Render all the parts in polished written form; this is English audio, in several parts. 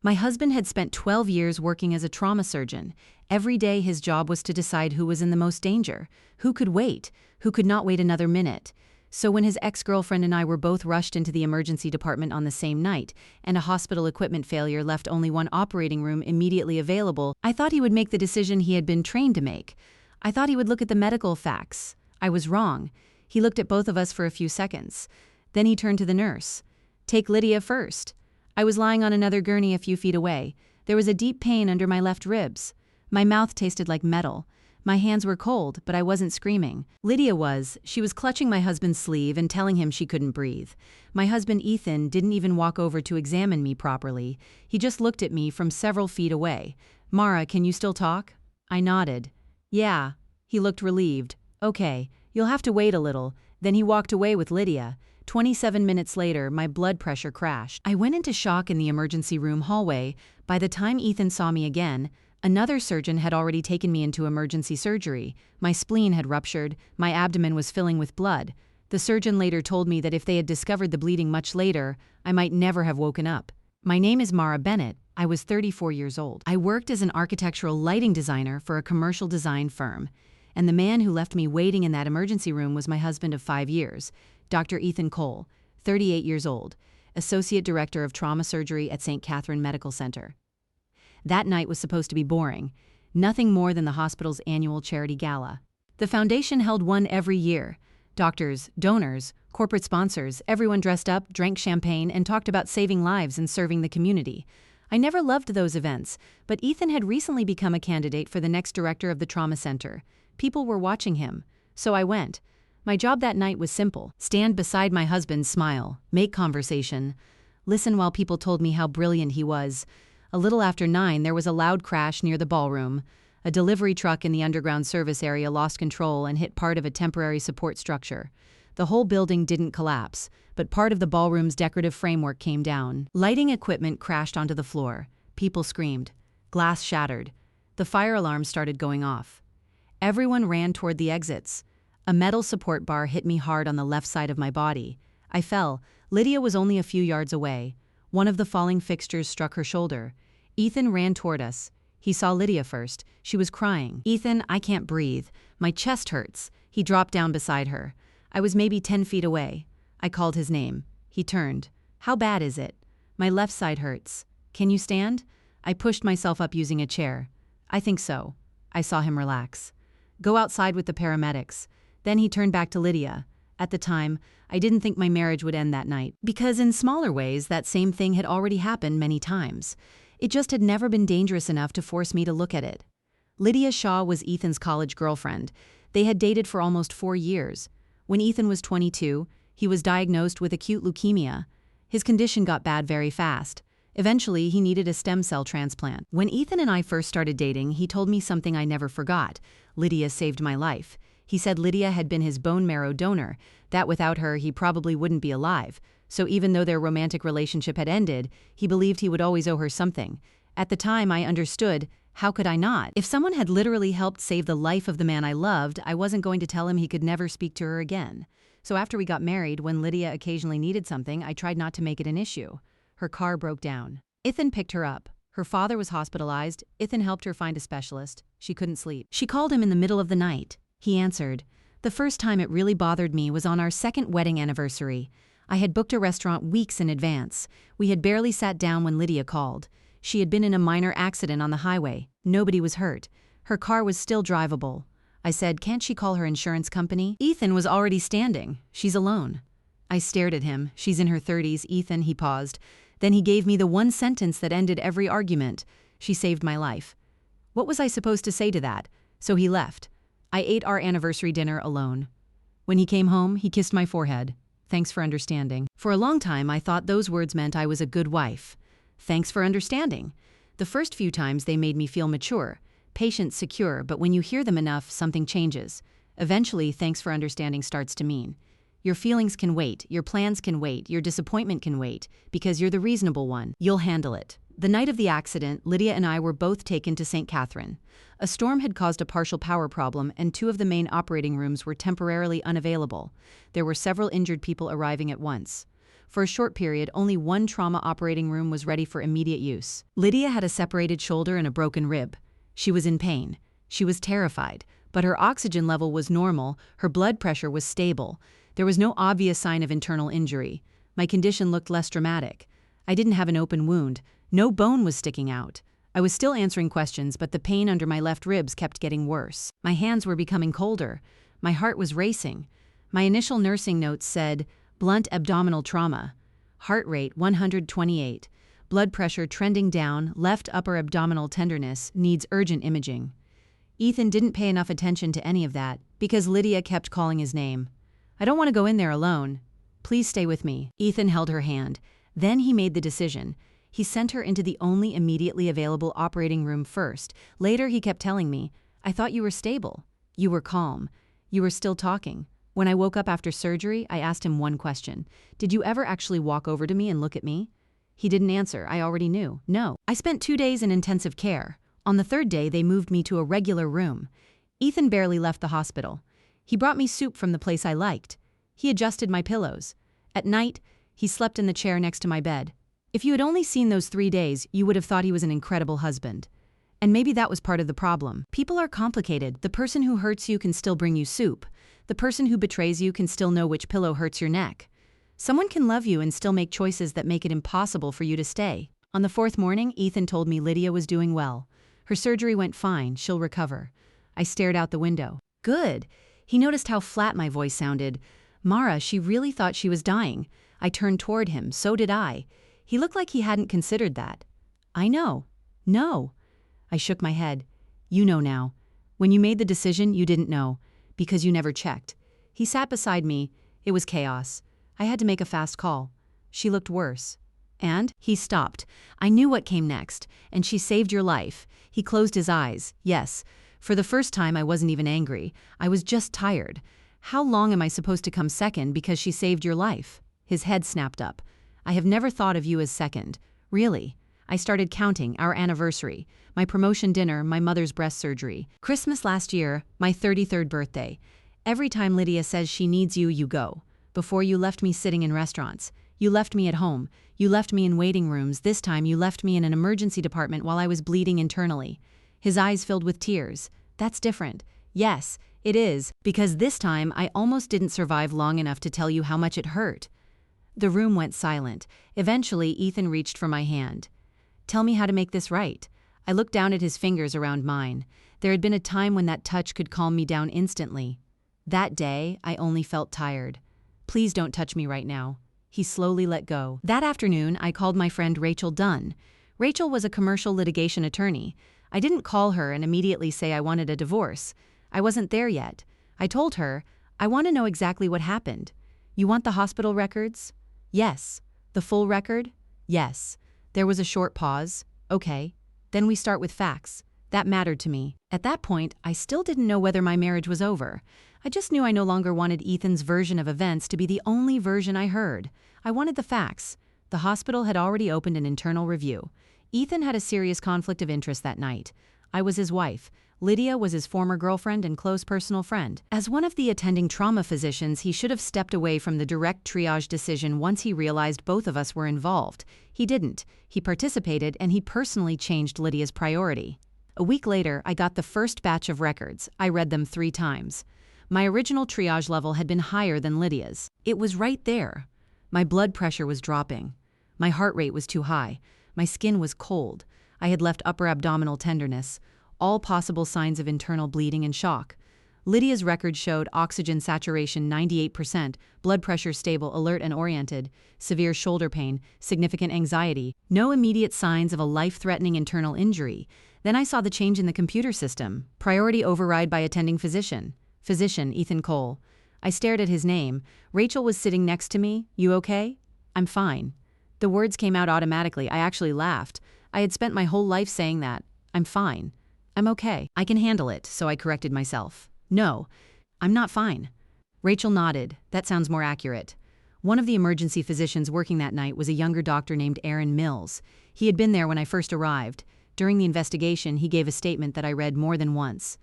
My husband had spent 12 years working as a trauma surgeon. Every day his job was to decide who was in the most danger, who could wait, who could not wait another minute. So when his ex-girlfriend and I were both rushed into the emergency department on the same night, and a hospital equipment failure left only one operating room immediately available, I thought he would make the decision he had been trained to make. I thought he would look at the medical facts. I was wrong. He looked at both of us for a few seconds. Then he turned to the nurse. "Take Lydia first." I was lying on another gurney a few feet away. There was a deep pain under my left ribs. My mouth tasted like metal. My hands were cold, but I wasn't screaming. Lydia was. She was clutching my husband's sleeve and telling him she couldn't breathe. My husband Ethan didn't even walk over to examine me properly. He just looked at me from several feet away. "Mara, can you still talk?" I nodded. "Yeah." He looked relieved. "Okay, you'll have to wait a little." Then he walked away with Lydia. 27 minutes later, my blood pressure crashed. I went into shock in the emergency room hallway. By the time Ethan saw me again, another surgeon had already taken me into emergency surgery. My spleen had ruptured, my abdomen was filling with blood. The surgeon later told me that if they had discovered the bleeding much later, I might never have woken up. My name is Mara Bennett. I was 34 years old. I worked as an architectural lighting designer for a commercial design firm. And the man who left me waiting in that emergency room was my husband of 5 years, Dr. Ethan Cole, 38 years old, Associate Director of Trauma Surgery at St. Catherine Medical Center. That night was supposed to be boring, nothing more than the hospital's annual charity gala. The foundation held one every year. Doctors, donors, corporate sponsors, everyone dressed up, drank champagne, and talked about saving lives and serving the community. I never loved those events, but Ethan had recently become a candidate for the next director of the trauma center. People were watching him, so I went. My job that night was simple: stand beside my husband, smile, make conversation, listen while people told me how brilliant he was. A little after 9, there was a loud crash near the ballroom. A delivery truck in the underground service area lost control and hit part of a temporary support structure. The whole building didn't collapse, but part of the ballroom's decorative framework came down. Lighting equipment crashed onto the floor. People screamed. Glass shattered. The fire alarm started going off. Everyone ran toward the exits. A metal support bar hit me hard on the left side of my body. I fell. Lydia was only a few yards away. One of the falling fixtures struck her shoulder. Ethan ran toward us. He saw Lydia first. She was crying. "Ethan, I can't breathe. My chest hurts." He dropped down beside her. I was maybe 10 feet away. I called his name. He turned. "How bad is it?" "My left side hurts." "Can you stand?" I pushed myself up using a chair. "I think so." I saw him relax. "Go outside with the paramedics." Then he turned back to Lydia. At the time, I didn't think my marriage would end that night, because in smaller ways that same thing had already happened many times. It just had never been dangerous enough to force me to look at it. Lydia Shaw was Ethan's college girlfriend. They had dated for almost 4 years. When Ethan was 22, he was diagnosed with acute leukemia. His condition got bad very fast. Eventually, he needed a stem cell transplant. When Ethan and I first started dating, he told me something I never forgot. Lydia saved my life. He said Lydia had been his bone marrow donor, that without her he probably wouldn't be alive. So even though their romantic relationship had ended, he believed he would always owe her something. At the time, I understood. How could I not? If someone had literally helped save the life of the man I loved, I wasn't going to tell him he could never speak to her again. So after we got married, when Lydia occasionally needed something, I tried not to make it an issue. Her car broke down. Ethan picked her up. Her father was hospitalized. Ethan helped her find a specialist. She couldn't sleep. She called him in the middle of the night. He answered. The first time it really bothered me was on our second wedding anniversary. I had booked a restaurant weeks in advance. We had barely sat down when Lydia called. She had been in a minor accident on the highway. Nobody was hurt. Her car was still drivable. I said, "Can't she call her insurance company?" Ethan was already standing. "She's alone." I stared at him. "She's in her 30s, Ethan," he paused. Then he gave me the one sentence that ended every argument. "She saved my life." What was I supposed to say to that? So he left. I ate our anniversary dinner alone. When he came home, he kissed my forehead. "Thanks for understanding." For a long time, I thought those words meant I was a good wife. Thanks for understanding. The first few times they made me feel mature, patient, secure, but when you hear them enough, something changes. Eventually, thanks for understanding starts to mean your feelings can wait, your plans can wait, your disappointment can wait, because you're the reasonable one. You'll handle it. The night of the accident, Lydia and I were both taken to St. Catherine. A storm had caused a partial power problem, and 2 of the main operating rooms were temporarily unavailable. There were several injured people arriving at once. For a short period, only one trauma operating room was ready for immediate use. Lydia had a separated shoulder and a broken rib. She was in pain. She was terrified, but her oxygen level was normal, her blood pressure was stable. There was no obvious sign of internal injury. My condition looked less dramatic. I didn't have an open wound. No bone was sticking out. I was still answering questions, but the pain under my left ribs kept getting worse. My hands were becoming colder. My heart was racing. My initial nursing notes said, blunt abdominal trauma. Heart rate 128. Blood pressure trending down, left upper abdominal tenderness, needs urgent imaging. Ethan didn't pay enough attention to any of that, because Lydia kept calling his name. I don't want to go in there alone. Please stay with me. Ethan held her hand. Then he made the decision. He sent her into the only immediately available operating room first. Later he kept telling me, I thought you were stable. You were calm. You were still talking. When I woke up after surgery, I asked him one question. Did you ever actually walk over to me and look at me? He didn't answer. I already knew. No. I spent 2 days in intensive care. On the 3rd day, they moved me to a regular room. Ethan barely left the hospital. He brought me soup from the place I liked. He adjusted my pillows. At night, he slept in the chair next to my bed. If you had only seen those 3 days, you would have thought he was an incredible husband. And maybe that was part of the problem. People are complicated. The person who hurts you can still bring you soup. The person who betrays you can still know which pillow hurts your neck. Someone can love you and still make choices that make it impossible for you to stay. On the 4th morning, Ethan told me Lydia was doing well. Her surgery went fine. She'll recover. I stared out the window. Good. He noticed how flat my voice sounded. Mara, she really thought she was dying. I turned toward him. So did I. He looked like he hadn't considered that. I know. No. I shook my head. You know now. When you made the decision, you didn't know, because you never checked. He sat beside me. It was chaos. I had to make a fast call. She looked worse. And? He stopped. I knew what came next. And she saved your life. He closed his eyes. Yes. For the first time, I wasn't even angry. I was just tired. How long am I supposed to come second because she saved your life? His head snapped up. I have never thought of you as second. Really. I started counting our anniversary, my promotion dinner, my mother's breast surgery, Christmas last year, my 33rd birthday. Every time Lydia says she needs you, you go. Before you left me sitting in restaurants. You left me at home. You left me in waiting rooms. This time you left me in an emergency department while I was bleeding internally. His eyes filled with tears. That's different. Yes, it is, because this time I almost didn't survive long enough to tell you how much it hurt. The room went silent. Eventually, Ethan reached for my hand. Tell me how to make this right. I looked down at his fingers around mine. There had been a time when that touch could calm me down instantly. That day, I only felt tired. Please don't touch me right now. He slowly let go. That afternoon, I called my friend Rachel Dunn. Rachel was a commercial litigation attorney. I didn't call her and immediately say I wanted a divorce. I wasn't there yet. I told her, I want to know exactly what happened. You want the hospital records? Yes. The full record? Yes. There was a short pause. Okay. Then we start with facts. That mattered to me. At that point, I still didn't know whether my marriage was over. I just knew I no longer wanted Ethan's version of events to be the only version I heard. I wanted the facts. The hospital had already opened an internal review. Ethan had a serious conflict of interest that night. I was his wife. Lydia was his former girlfriend and close personal friend. As one of the attending trauma physicians, he should have stepped away from the direct triage decision once he realized both of us were involved. He didn't. He participated, and he personally changed Lydia's priority. A week later, I got the first batch of records. I read them 3 times. My original triage level had been higher than Lydia's. It was right there. My blood pressure was dropping. My heart rate was too high. My skin was cold. I had left upper abdominal tenderness. All possible signs of internal bleeding and shock. Lydia's record showed oxygen saturation 98%, blood pressure stable, alert and oriented, severe shoulder pain, significant anxiety, no immediate signs of a life-threatening internal injury. Then I saw the change in the computer system. Priority override by attending physician. Physician, Ethan Cole. I stared at his name. Rachel was sitting next to me. You okay? I'm fine. The words came out automatically. I actually laughed. I had spent my whole life saying that. I'm fine. I'm okay. I can handle it, so I corrected myself. No, I'm not fine. Rachel nodded. That sounds more accurate. One of the emergency physicians working that night was a younger doctor named Aaron Mills. He had been there when I first arrived. During the investigation, he gave a statement that I read more than once.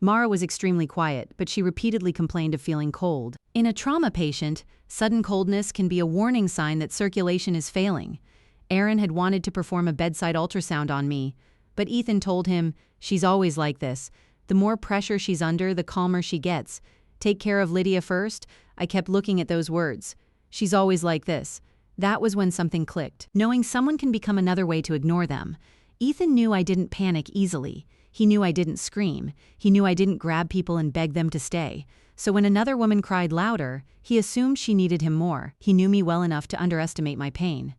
Mara was extremely quiet, but she repeatedly complained of feeling cold. In a trauma patient, sudden coldness can be a warning sign that circulation is failing. Aaron had wanted to perform a bedside ultrasound on me, but Ethan told him, "She's always like this. The more pressure she's under, the calmer she gets. Take care of Lydia first." I kept looking at those words. "She's always like this." That was when something clicked. Knowing someone can become another way to ignore them. Ethan knew I didn't panic easily. He knew I didn't scream. He knew I didn't grab people and beg them to stay. So when another woman cried louder, he assumed she needed him more. He knew me well enough to underestimate my pain.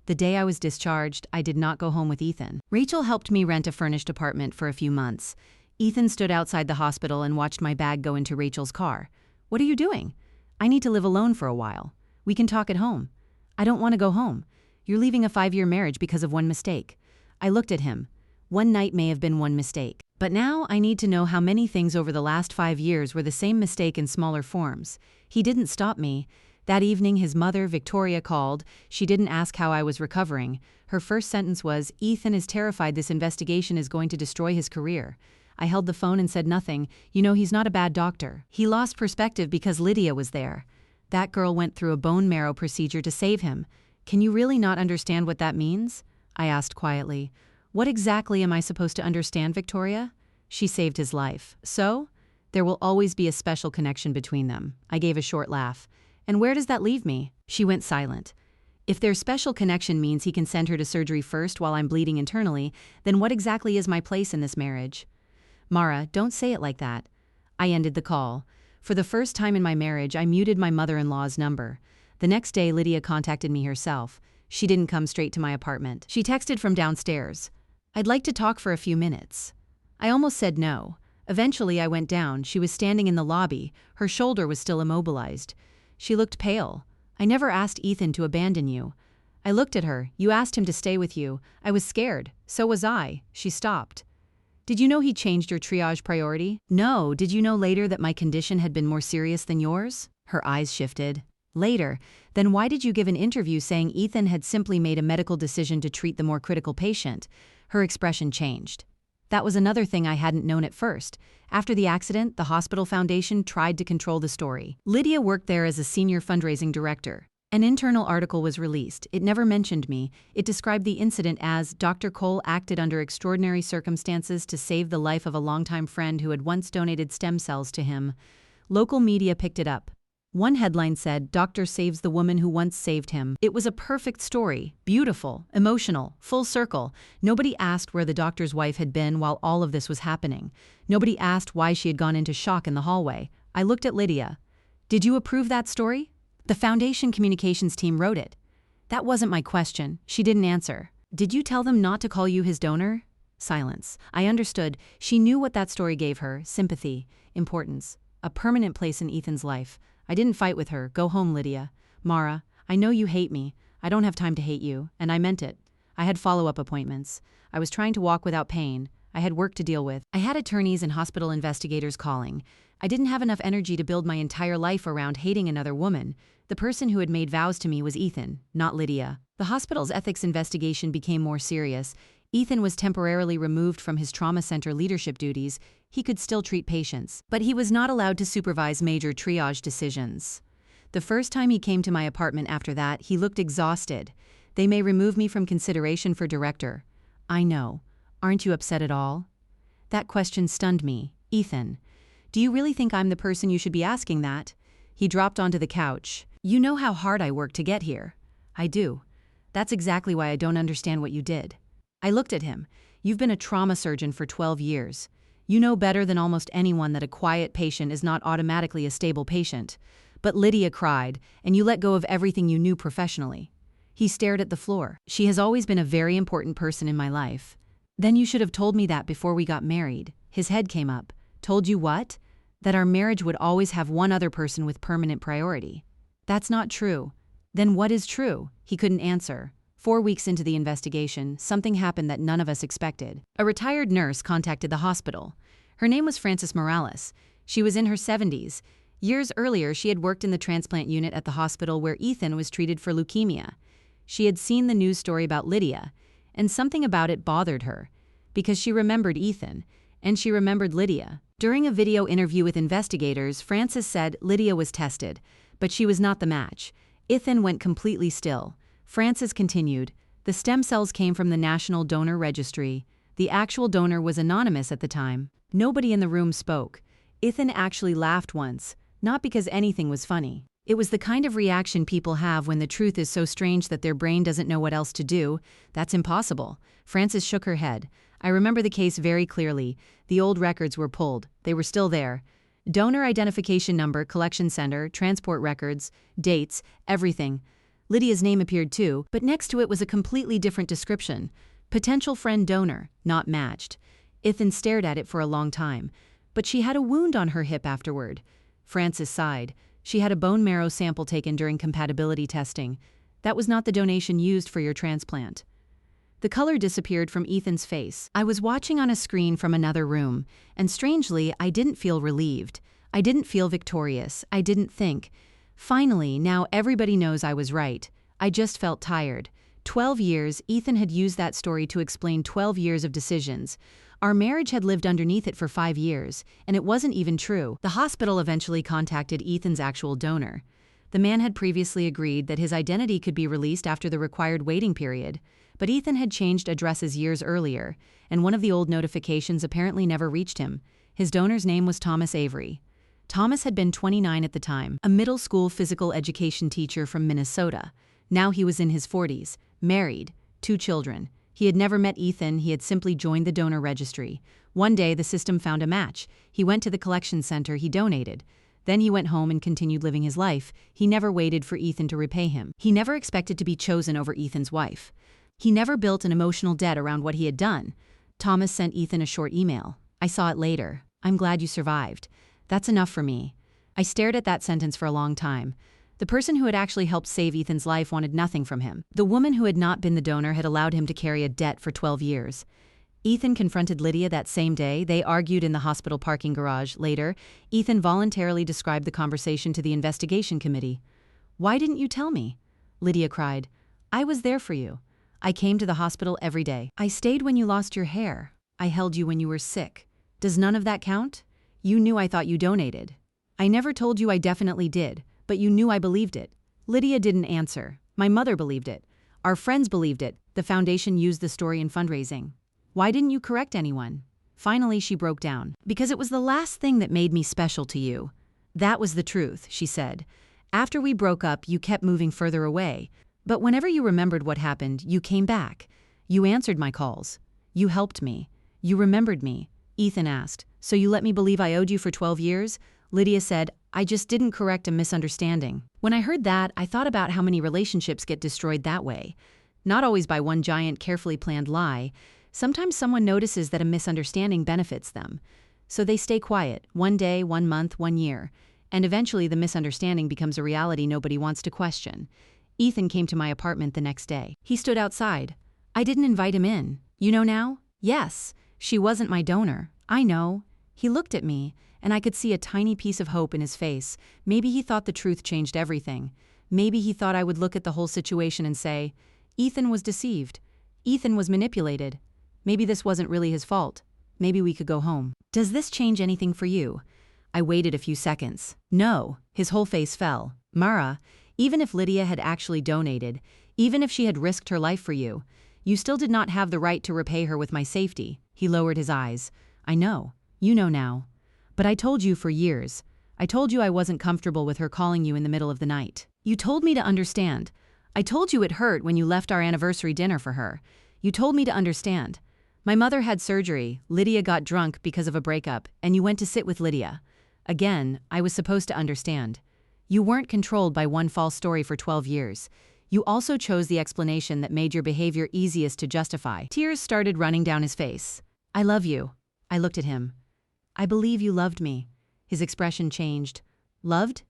The day I was discharged, I did not go home with Ethan. Rachel helped me rent a furnished apartment for a few months. Ethan stood outside the hospital and watched my bag go into Rachel's car. "What are you doing?" "I need to live alone for a while. We can talk at home." "I don't want to go home. You're leaving a 5-year marriage because of one mistake." I looked at him. One night may have been one mistake. But now I need to know how many things over the last 5 years were the same mistake in smaller forms. He didn't stop me. That evening his mother, Victoria, called. She didn't ask how I was recovering. Her first sentence was, "Ethan is terrified this investigation is going to destroy his career." I held the phone and said nothing. "You know, he's not a bad doctor. He lost perspective because Lydia was there. That girl went through a bone marrow procedure to save him. Can you really not understand what that means?" I asked quietly. "What exactly am I supposed to understand, Victoria?" "She saved his life. So? There will always be a special connection between them." I gave a short laugh. "And where does that leave me?" She went silent. "If their special connection means he can send her to surgery first while I'm bleeding internally, then what exactly is my place in this marriage?" "Mara, don't say it like that." I ended the call. For the first time in my marriage, I muted my mother-in-law's number. The next day, Lydia contacted me herself. She didn't come straight to my apartment. She texted from downstairs. "I'd like to talk for a few minutes." I almost said no. Eventually, I went down. She was standing in the lobby. Her shoulder was still immobilized. She looked pale. "I never asked Ethan to abandon you." I looked at her. "You asked him to stay with you." I was scared. "So was I." She stopped. "Did you know he changed your triage priority?" "No." "Did you know later that my condition had been more serious than yours?" Her eyes shifted. "Later? Then why did you give an interview saying Ethan had simply made a medical decision to treat the more critical patient?" Her expression changed. "That was another thing I hadn't known at first. After the accident, the hospital foundation tried to control the story. Lydia worked there as a senior fundraising director. An internal article was released. It never mentioned me. It described the incident as Dr. Cole acted under extraordinary circumstances to save the life of a longtime friend who had once donated stem cells to him. Local media picked it up. One headline said, "Doctor saves the woman who once saved him." It was a perfect story, beautiful, emotional, full circle. Nobody asked where the doctor's wife had been while all of this was happening. Nobody asked why she had gone into shock in the hallway. I looked at Lydia. "Did you approve that story?" "The foundation communications team wrote it." That wasn't my question. She didn't answer. "Did you tell them not to call you his donor?" Silence. I understood. She knew what that story gave her: sympathy, importance, a permanent place in Ethan's life. I didn't fight with her. "Go home, Lydia." "Mara, I know you hate me. I don't have time to hate you." And I meant it. I had follow-up appointments. I was trying to walk without pain. I had work to deal with. I had attorneys and hospital investigators calling. I didn't have enough energy to build my entire life around hating another woman. The person who had made vows to me was Ethan, not Lydia. The hospital's ethics investigation became more serious. Ethan was temporarily removed from his trauma center leadership duties. He could still treat patients, but he was not allowed to supervise major triage decisions. The first time he came to my apartment after that, he looked exhausted. "They may remove me from consideration for director." "I know. Aren't you upset at all?" That question stunned me. "Ethan, do you really think I'm the person you should be asking that?" He dropped onto the couch. "You know how hard I worked to get here." "I do. That's exactly why I don't understand what you did." I looked at him. "You've been a trauma surgeon for 12 years. You know better than almost anyone that a quiet patient is not automatically a stable patient. But Lydia cried, and you let go of everything you knew professionally." He stared at the floor. "She has always been a very important person in my life." "Then you should have told me that before we got married." His head came up. "Told you what?" "That our marriage would always have one other person with permanent priority." "That's not true." "Then what is true?" He couldn't answer. 4 weeks into the investigation, something happened that none of us expected. A retired nurse contacted the hospital. Her name was Frances Morales. She was in her 70s. Years earlier, she had worked in the transplant unit at the hospital where Ethan was treated for leukemia. She had seen the news story about Lydia, and something about it bothered her, because she remembered Ethan, and she remembered Lydia. During a video interview with investigators, Francis said Lydia was tested, but she was not the match. Ethan went completely still. Francis continued, "The stem cells came from the National Donor Registry. The actual donor was anonymous at the time." Nobody in the room spoke. Ethan actually laughed once, not because anything was funny. It was the kind of reaction people have when the truth is so strange that their brain doesn't know what else to do. That's impossible. Francis shook her head. "I remember the case very clearly. The old records were pulled. They were still there. Donor identification number, collection center, transport records, dates, everything. Lydia's name appeared too, but next to it was a completely different description. Potential friend donor, not matched." Ethan stared at it for a long time. "But she had a wound on her hip afterward." Francis sighed. "She had a bone marrow sample taken during compatibility testing. That was not the donation used for your transplant." The color disappeared from Ethan's face. "I was watching on a screen from another room, and strangely, I didn't feel relieved. I didn't feel victorious. I didn't think, 'Finally, now everybody knows I was right.' I just felt tired." 12 years, Ethan had used that story to explain 12 years of decisions. Our marriage had lived underneath it for 5 years, and it wasn't even true. The hospital eventually contacted Ethan's actual donor. The man had previously agreed that his identity could be released after the required waiting period, but Ethan had changed addresses years earlier, and one of the old notifications apparently never reached him. His donor's name was Thomas Avery. Thomas had been 29 at the time, a middle school physical education teacher from Minnesota. Now he was in his 40s, married, 2 children. He had never met Ethan, he had simply joined the donor registry. One day the system found a match. He went to the collection center, he donated. Then he went home and continued living his life. He never waited for Ethan to repay him. He never expected to be chosen over Ethan's wife. He never built an emotional debt around what he had done. Thomas sent Ethan a short email. "I saw it later. I'm glad you survived. That's enough for me." I stared at that sentence for a long time. The person who had actually helped save Ethan's life wanted nothing from him. The woman who had not been the donor had allowed him to carry a debt for 12 years. Ethan confronted Lydia that same day. They argued in the hospital parking garage. Later, Ethan voluntarily described the conversation to the investigation committee. "Why didn't you tell me?" Lydia cried. "I was there for you. I came to the hospital every day. I stayed when you lost your hair. I held you when you were sick. Does none of that count? You knew I thought you donated. I never told you I definitely did, but you knew I believed it." Lydia didn't answer. "My mother believed it. Our friends believed it. The foundation used the story in fundraising. Why didn't you correct anyone?" Finally, she broke down. "Because it was the last thing that made me special to you. That was the truth," she said. "After we broke up, you kept moving further away. But whenever you remembered what happened, you came back. You answered my calls. You helped me. You remembered me." Ethan asked, "So you let me believe I owed you for 12 years? Lydia said, "I just didn't correct a misunderstanding." When I heard that, I thought about how many relationships get destroyed that way. Not always by one giant, carefully planned lie. Sometimes someone notices that a misunderstanding benefits them. So they stay quiet, 1 day, 1 month, 1 year. And eventually the misunderstanding becomes a reality nobody wants to question. Ethan came to my apartment the next day. He stood outside. I didn't invite him in. You know now? Yes, she wasn't my donor. I know. He looked at me, and I could see a tiny piece of hope in his face. Maybe he thought the truth changed everything. Maybe he thought I would look at the whole situation and say, Ethan was deceived. Ethan was manipulated. Maybe this wasn't really his fault. Maybe we could go home. "Does this change anything for you?" I waited a few seconds. "No." His whole face fell. "Mara, even if Lydia had actually donated, even if she had risked her life for you, you still did not have the right to repay her with my safety." He lowered his eyes. "I know. You know now. But I told you for years. I told you I wasn't comfortable with her calling you in the middle of the night. You told me to understand. I told you it hurt when you left our anniversary dinner for her. You told me to understand. My mother had surgery, Lydia got drunk because of a breakup, and you went to sit with Lydia. Again, I was supposed to understand. You weren't controlled by one false story for 12 years. You also chose the explanation that made your behavior easiest to justify." Tears started running down his face. "I love you." I looked at him. "I believe you loved me." His expression changed. "Loved?"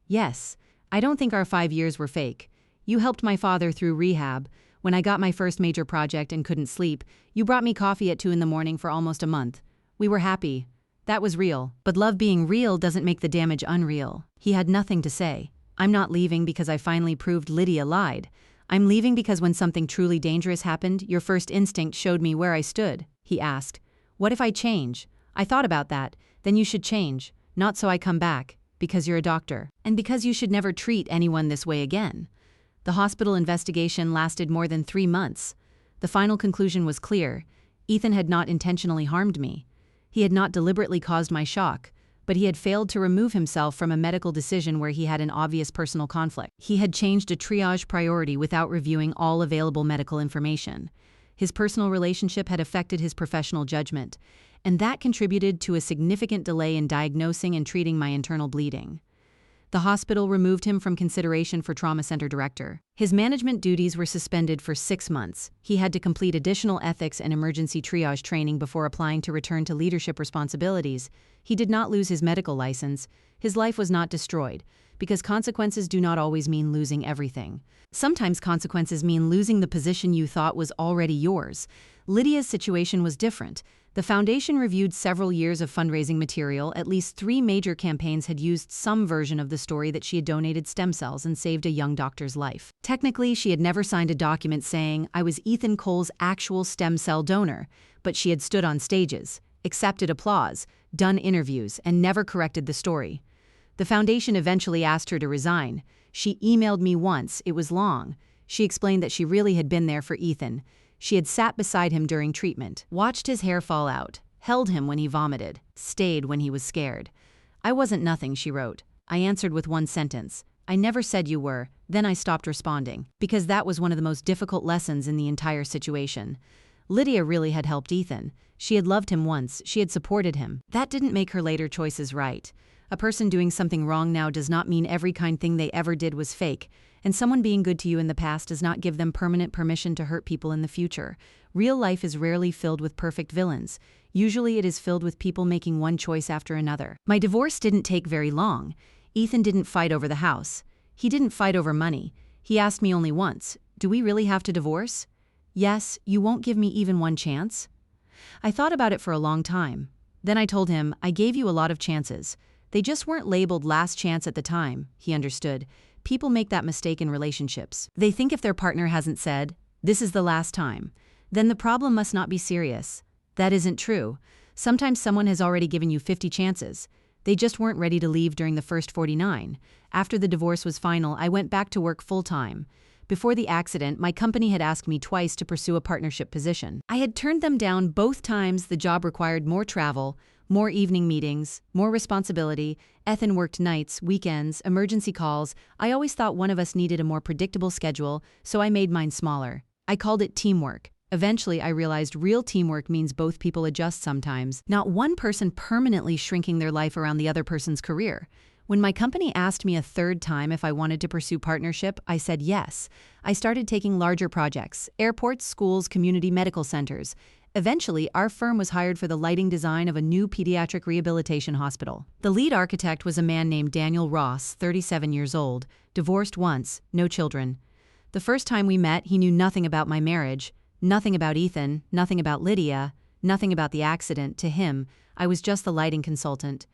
"Yes. I don't think our 5 years were fake. You helped my father through rehab. When I got my first major project and couldn't sleep, you brought me coffee at 2 in the morning for almost a month. We were happy. That was real. But love being real doesn't make the damage unreal." He had nothing to say. "I'm not leaving because I finally proved Lydia lied. I'm leaving because when something truly dangerous happened, your first instinct showed me where I stood." He asked, "What if I change? I thought about that. Then you should change. Not so I come back, because you're a doctor. And because you should never treat anyone this way again. The hospital investigation lasted more than 3 months. The final conclusion was clear. Ethan had not intentionally harmed me. He had not deliberately caused my shock, but he had failed to remove himself from a medical decision where he had an obvious personal conflict. He had changed a triage priority without reviewing all available medical information. His personal relationship had affected his professional judgment, and that contributed to a significant delay in diagnosing and treating my internal bleeding. The hospital removed him from consideration for trauma center director. His management duties were suspended for 6 months. He had to complete additional ethics and emergency triage training before applying to return to leadership responsibilities. He did not lose his medical license. His life was not destroyed, because consequences do not always mean losing everything. Sometimes consequences mean losing the position you thought was already yours. Lydia's situation was different. The foundation reviewed several years of fundraising material. At least 3 major campaigns had used some version of the story that she had donated stem cells and saved a young doctor's life. Technically, she had never signed a document saying, "I was Ethan Cole's actual stem cell donor," but she had stood on stages, accepted applause, done interviews, and never corrected the story. The foundation eventually asked her to resign. She emailed me once. It was long. She explained that she really had been there for Ethan. She had sat beside him during treatment, watched his hair fall out, held him when he vomited, stayed when he was scared. "I wasn't nothing," she wrote. I answered with one sentence. "I never said you were." Then I stopped responding, because that was one of the most difficult lessons in the entire situation. Lydia really had helped Ethan. She had loved him once, she had supported him. That didn't make her later choices right. A person doing something wrong now does not mean every kind thing they ever did was fake. And someone being good to you in the past does not give them permanent permission to hurt people in the future. Real life is rarely filled with perfect villains. Usually it is filled with people making one choice after another. My divorce didn't take very long. Ethan didn't fight over the house. He didn't fight over money. He asked me only once, "Do we really have to divorce?" "Yes, you won't give me even one chance?" I thought about it for a long time. Then I told him, "I gave you a lot of chances. They just weren't labeled last chance at the time." He understood. People make that mistake in relationships. They think if their partner hasn't said, "This is the last time," then the problem must not be serious. That isn't true. Sometimes someone has already given you 50 chances. They just weren't ready to leave during the first 49. After the divorce was final, I went back to work full-time. Before the accident, my company had asked me twice to pursue a partnership position. I had turned them down both times. The job required more travel, more evening meetings, more responsibility. Ethan worked nights, weekends, emergency calls. I always thought one of us needed a more predictable schedule, so I made mine smaller. I called it teamwork. Eventually, I realized real teamwork means both people adjust sometimes, not one person permanently shrinking their life around the other person's career. When my company asked me a third time if I wanted to pursue partnership, I said yes. I started taking larger projects, airports, schools, community medical centers. Eventually, our firm was hired for the lighting design of a new pediatric rehabilitation hospital. The lead architect was a man named Daniel Ross, 37 years old, divorced once, no children. The first time we met, he knew nothing about my marriage, nothing about Ethan, nothing about Lydia, nothing about the accident. To him, I was just the lighting consultant.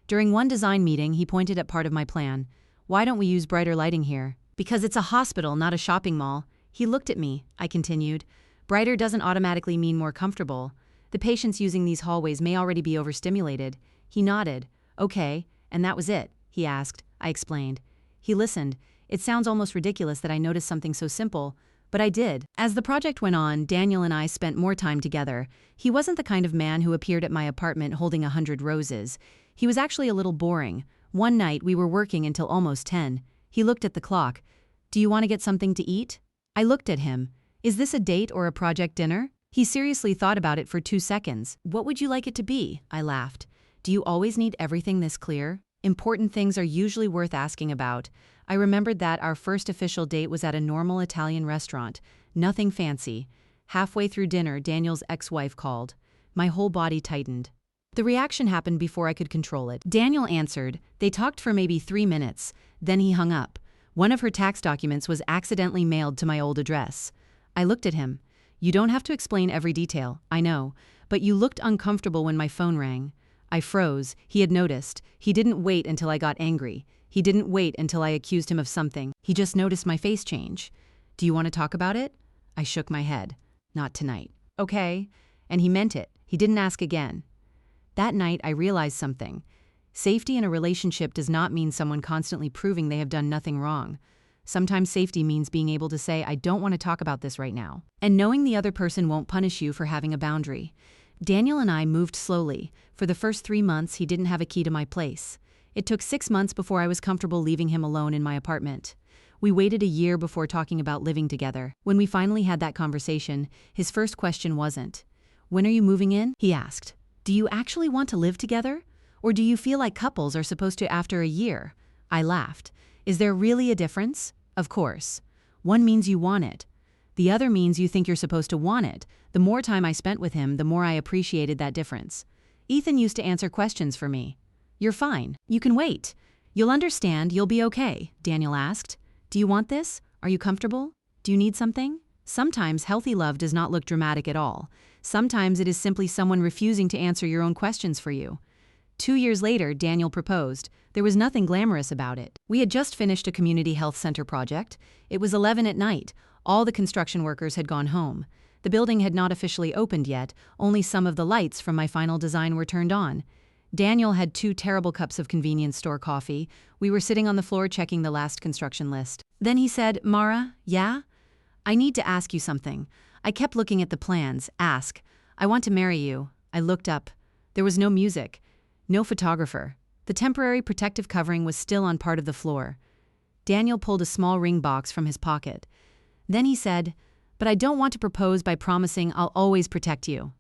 During one design meeting, he pointed at part of my plan. "Why don't we use brighter lighting here?" "Because it's a hospital, not a shopping mall." He looked at me, I continued. "Brighter doesn't automatically mean more comfortable. The patients using these hallways may already be overstimulated." He nodded. "Okay, and that was it?" he asked. I explained. He listened. It sounds almost ridiculous that I noticed something so simple, but I did. As the project went on, Daniel and I spent more time together. He wasn't the kind of man who appeared at my apartment holding 100 roses. He was actually a little boring. One night, we were working until almost 10. He looked at the clock. "Do you want to get something to eat?" I looked at him. "Is this a date or a project dinner?" He seriously thought about it for 2 seconds. "What would you like it to be?" I laughed. "Do you always need everything this clear? Important things are usually worth asking about." I remembered that our first official date was at a normal Italian restaurant. Nothing fancy. Halfway through dinner, Daniel's ex-wife called. My whole body tightened. The reaction happened before I could control it. Daniel answered. They talked for maybe 3 minutes. Then he hung up. One of her tax documents was accidentally mailed to my old address. I looked at him. "You don't have to explain every detail, I know, but you looked uncomfortable when my phone rang." I froze. He had noticed. He didn't wait until I got angry. He didn't wait until I accused him of something. He just noticed my face change. "Do you want to talk about it?" I shook my head. "Not tonight." "Okay." And he meant it. He didn't ask again. That night, I realized something. Safety in a relationship does not mean someone constantly proving they have done nothing wrong. Sometimes safety means being able to say, I don't want to talk about this right now. And knowing the other person won't punish you for having a boundary. Daniel and I moved slowly. For the first 3 months, he didn't have a key to my place. It took 6 months before I was comfortable leaving him alone in my apartment. We waited a year before talking about living together. When we finally had that conversation, his first question wasn't, "When are you moving in?" He asked, "Do you actually want to live together? Or do you feel like couples are supposed to after a year?" I laughed. Is there really a difference? Of course. One means you want it. The other means you think you're supposed to want it. The more time I spent with him, the more I appreciated that difference. Ethan used to answer questions for me. "You're fine. You can wait. You'll understand. You'll be okay," Daniel asked. "Do you want this? Are you comfortable? Do you need something?" Sometimes healthy love does not look dramatic at all. Sometimes it is simply someone refusing to answer your own questions for you. 2 years later, Daniel proposed. There was nothing glamorous about it. We had just finished a community health center project. It was 11 at night. All the construction workers had gone home. The building had not officially opened yet. Only some of the lights from my final design were turned on. Daniel had 2 terrible cups of convenience store coffee. We were sitting on the floor checking the last construction list. Then he said, "Mara, yeah? I need to ask you something." I kept looking at the plans. "Ask. I want to marry you." I looked up. There was no music. No photographer. The temporary protective covering was still on part of the floor. Daniel pulled a small ring box from his pocket. Then he said, "But I don't want to propose by promising I'll always protect you."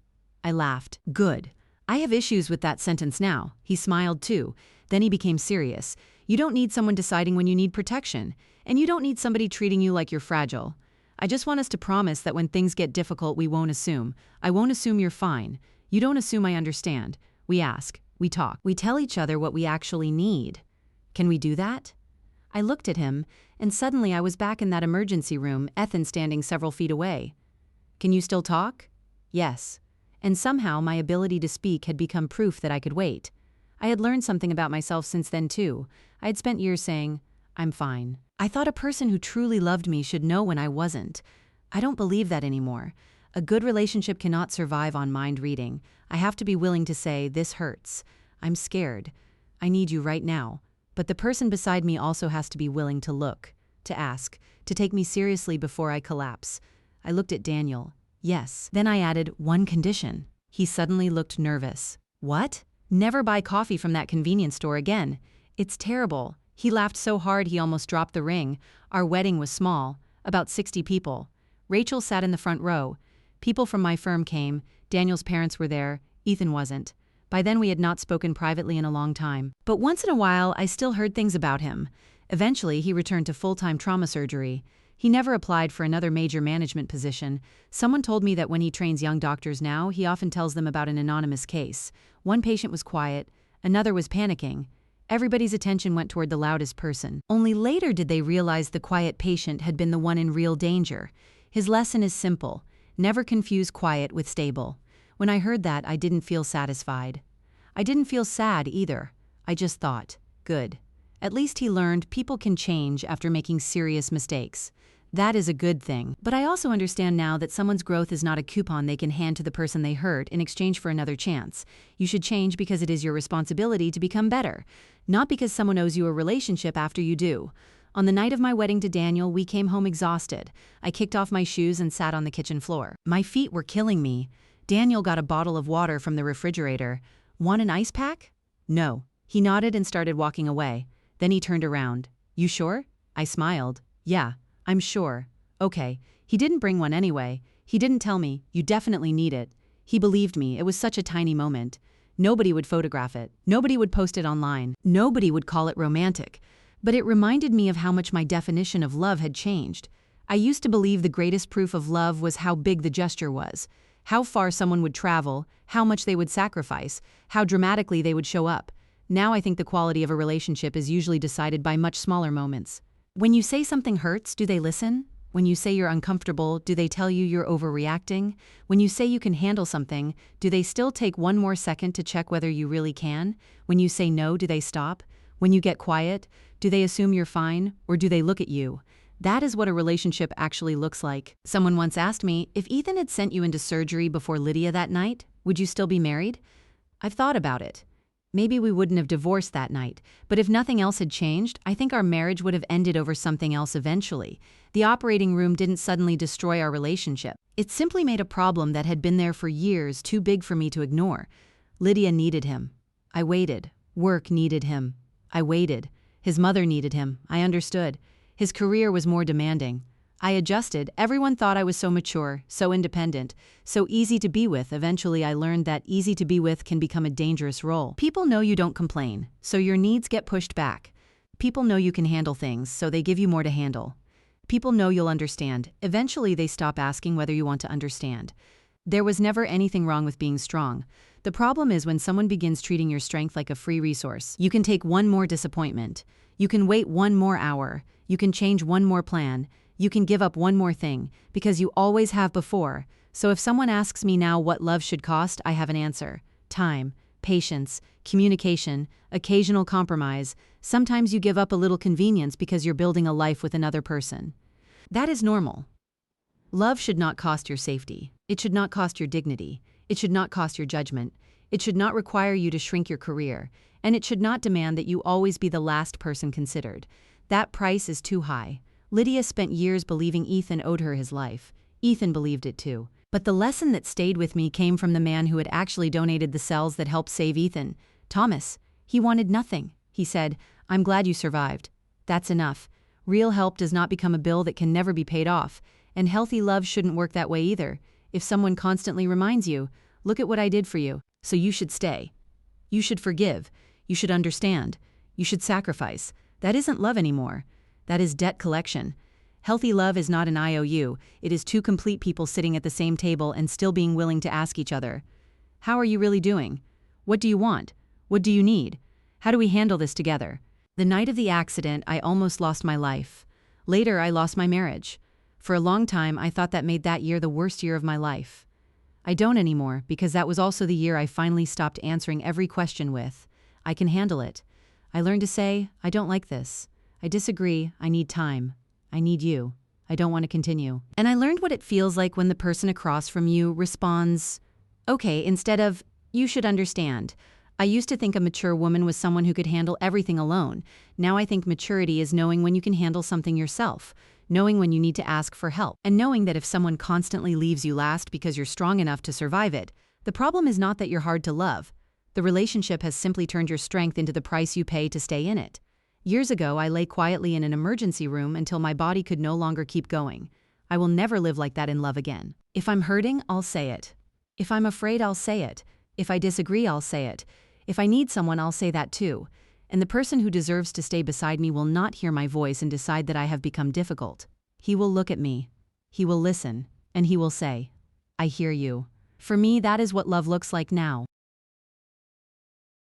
I laughed. "Good. I have issues with that sentence now." He smiled too. Then he became serious. "You don't need someone deciding when you need protection, and you don't need somebody treating you like you're fragile. I just want us to promise that when things get difficult, we won't assume. I won't assume you're fine. You don't assume I understand. We ask. We talk. We tell each other what we actually need. Can we do that?" I looked at him, and suddenly I was back in that emergency room, Ethan standing several feet away. "Can you still talk?" "Yes." And somehow my ability to speak had become proof that I could wait. I had learned something about myself since then too. I had spent years saying, "I'm fine." I thought a person who truly loved me should know when I wasn't. I don't believe that anymore. A good relationship cannot survive on mind reading. I have to be willing to say, "This hurts. I'm scared. I need you right now." But the person beside me also has to be willing to look, to ask, to take me seriously before I collapse. I looked at Daniel. "Yes." Then I added, "One condition." He suddenly looked nervous. "What?" "Never buy coffee from that convenience store again. It's terrible." He laughed so hard he almost dropped the ring. Our wedding was small, about 60 people. Rachel sat in the front row. People from my firm came. Daniel's parents were there. Ethan wasn't. By then we had not spoken privately in a long time. But once in a while, I still heard things about him. Eventually, he returned to full-time trauma surgery. He never applied for another major management position. Someone told me that when he trains young doctors now, he often tells them about an anonymous case. One patient was quiet, another was panicking. Everybody's attention went toward the loudest person. Only later did they realize the quiet patient had been the one in real danger. His lesson is simple. Never confuse quiet with stable. When I heard that, I didn't feel satisfied. I didn't feel sad either. I just thought, good. At least he learned people can change after making serious mistakes. That is a good thing. But I also understand now that someone's growth is not a coupon they can hand to the person they hurt in exchange for another chance. You should change because it is your responsibility to become better, not because someone owes you a relationship after you do. On the night of my wedding to Daniel, we came home exhausted. I kicked off my shoes and sat on the kitchen floor. My feet were killing me. Daniel got a bottle of water from the refrigerator. "Want an ice pack?" "No." He nodded and started walking away. Then he turned around. "You sure?" I smiled. "Yeah, I'm sure." "Okay." He didn't bring one anyway. He didn't tell me, "You definitely need it." He believed me. It was such a tiny moment. Nobody would photograph it. Nobody would post it online. Nobody would call it romantic. But it reminded me of how much my definition of love had changed. I used to believe the greatest proof of love was how big the gesture was, how far someone would travel, how much they would sacrifice, how dramatically they would show up. Now I think the quality of a relationship is usually decided by much smaller moments. When you say something hurts, do they listen? When you say you're uncomfortable, do they tell you you're overreacting? When you say you can handle something, do they still take one more second to check whether you really can? When you say no, do they stop? When you get quiet, do they assume you're fine, or do they look at you? That is what a relationship actually looks like. Someone once asked me, if Ethan had sent you into surgery before Lydia that night, would you still be married? I've thought about it. Maybe we wouldn't have divorced that night, but if nothing else had changed, I think our marriage would have ended over something else eventually. The operating room didn't suddenly destroy our relationship. It simply made a problem that had been there for years too big for me to ignore. Lydia needed him. I waited. Work needed him. I waited. His mother needed him. I understood. His career was more demanding. I adjusted. Everyone thought I was so mature, so independent, so easy to be with. Eventually, I learned that easy to be with can become a dangerous role. People know you don't complain, so your needs get pushed back. People know you can handle things, so they give you more to handle. People know you'll understand. Eventually, they stop asking whether you want to understand. There was never anything wrong with being strong. The problem is when someone begins treating your strength like a free resource. You can take one more disappointment. You can wait one more hour. You can change one more plan. You can give up one more thing, because you always have before. So if someone asks me now what love should cost, I have an answer. Time, patience, communication, occasional compromise. Sometimes you give up a little convenience because you're building a life with another person. That is normal. Love should not cost your safety. It should not cost your dignity. It should not cost your judgment. It should not require you to shrink your career. And it should not demand that you always be the last person considered. That price is too high. Lydia spent years believing Ethan owed her his life. Ethan believed it too. But the lesson that stayed with me came from the man who had actually donated the cells that helped save Ethan. Thomas. He wanted nothing. He said, "I'm glad you survived. That's enough. Real help does not become a bill that can never be paid off. And healthy love shouldn't work that way either. If someone constantly reminds you, look at what I did for you, so you should stay. You should forgive. You should understand. You should sacrifice. That isn't love anymore. That is debt collection. Healthy love is not an IOU. It is two complete people sitting at the same table and still being willing to ask each other, how are you really doing? What do you want? What do you need? How do we handle this together? The night of the accident, I almost lost my life. Later, I lost my marriage. For a long time, I thought that made that year the worst year of my life. I don't anymore, because that was also the year I finally stopped answering every question with, I can handle it. I learned to say, I don't like this. I disagree. I need time. I need you. I don't want to continue. And I learned what it feels like when the person across from you responds, okay, instead of, you should understand. I used to think a mature woman was someone who could handle everything alone. Now I think maturity is knowing when you can handle something yourself, knowing when you need to ask for help, and knowing that if someone constantly leaves you last because you're strong enough to survive it, the problem is not that you're hard to love. The relationship has simply turned your strength into the price you pay to stay in it. Years ago, I lay quietly in an emergency room until my body could no longer keep going. I will never live like that in love again. If I'm hurting, I'll say it. If I'm afraid, I'll say it. If I disagree, I'll say it. If I need someone, I'll say that too. And the person who deserves to stay beside me will not hear my voice and decide that I have become difficult. He will look at me. He will listen. And he will say, I hear you. For me, that is what love looks like now.